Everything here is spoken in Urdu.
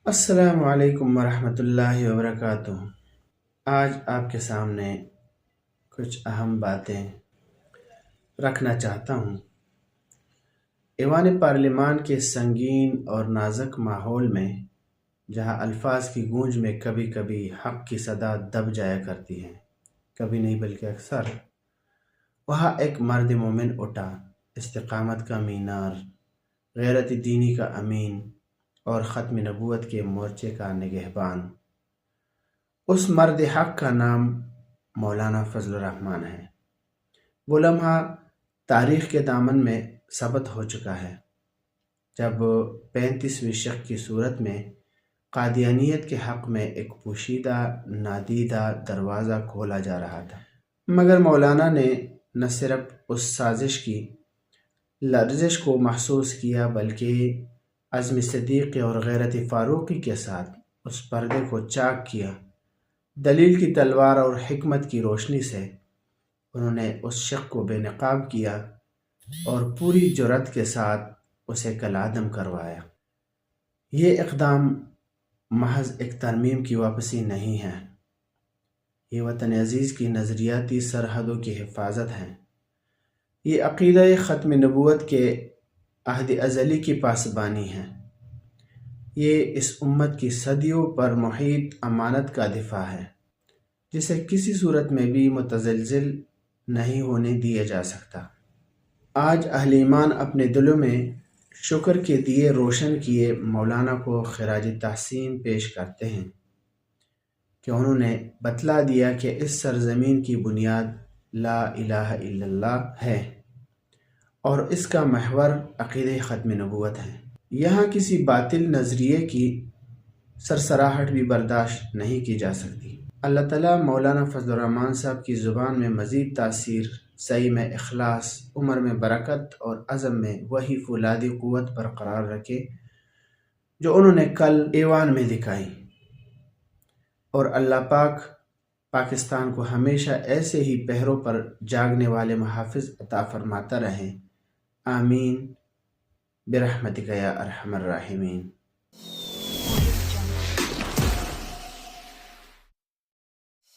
السلام علیکم ورحمۃ اللہ وبرکاتہ۔ آج آپ کے سامنے کچھ اہم باتیں رکھنا چاہتا ہوں۔ ایوان پارلیمان کے سنگین اور نازک ماحول میں، جہاں الفاظ کی گونج میں کبھی کبھی حق کی صدا دب جایا کرتی ہے، کبھی نہیں بلکہ اکثر، وہاں ایک مرد مومن اٹھا، استقامت کا مینار، غیرت دینی کا امین اور ختم نبوت کے مورچے کا نگہبان۔ اس مرد حق کا نام مولانا فضل الرحمن ہے۔ وہ لمحہ تاریخ کے دامن میں ثبت ہو چکا ہے جب 35ویں شق کی صورت میں قادیانیت کے حق میں ایک پوشیدہ نادیدہ دروازہ کھولا جا رہا تھا، مگر مولانا نے نہ صرف اس سازش کی لرزش کو محسوس کیا بلکہ عزم صدیقی اور غیرت فاروقی کے ساتھ اس پردے کو چاک کیا۔ دلیل کی تلوار اور حکمت کی روشنی سے انہوں نے اس شق کو بے نقاب کیا اور پوری جرأت کے ساتھ اسے کالعدم کروایا۔ یہ اقدام محض ایک ترمیم کی واپسی نہیں ہے، یہ وطن عزیز کی نظریاتی سرحدوں کی حفاظت ہے۔ یہ عقیدہ ختم نبوت کے عہد ازلی کی پاسبانی ہے۔ یہ اس امت کی صدیوں پر محیط امانت کا دفاع ہے، جسے کسی صورت میں بھی متزلزل نہیں ہونے دیا جا سکتا۔ آج اہل ایمان اپنے دلوں میں شکر کے دیے روشن کیے مولانا کو خراج تحسین پیش کرتے ہیں کہ انہوں نے بتلا دیا کہ اس سرزمین کی بنیاد لا الہ الا اللہ ہے اور اس کا محور عقیدہ ختم نبوت ہے۔ یہاں کسی باطل نظریے کی سرسراہٹ بھی برداشت نہیں کی جا سکتی۔ اللہ تعالیٰ مولانا فضل الرحمن صاحب کی زبان میں مزید تاثیر، سعی میں اخلاص، عمر میں برکت اور عزم میں وہی فولادی قوت برقرار رکھے جو انہوں نے کل ایوان میں دکھائی، اور اللہ پاک پاکستان کو ہمیشہ ایسے ہی پہروں پر جاگنے والے محافظ عطا فرماتا رہے۔ آمین برحمتک یا ارحم الراحمین۔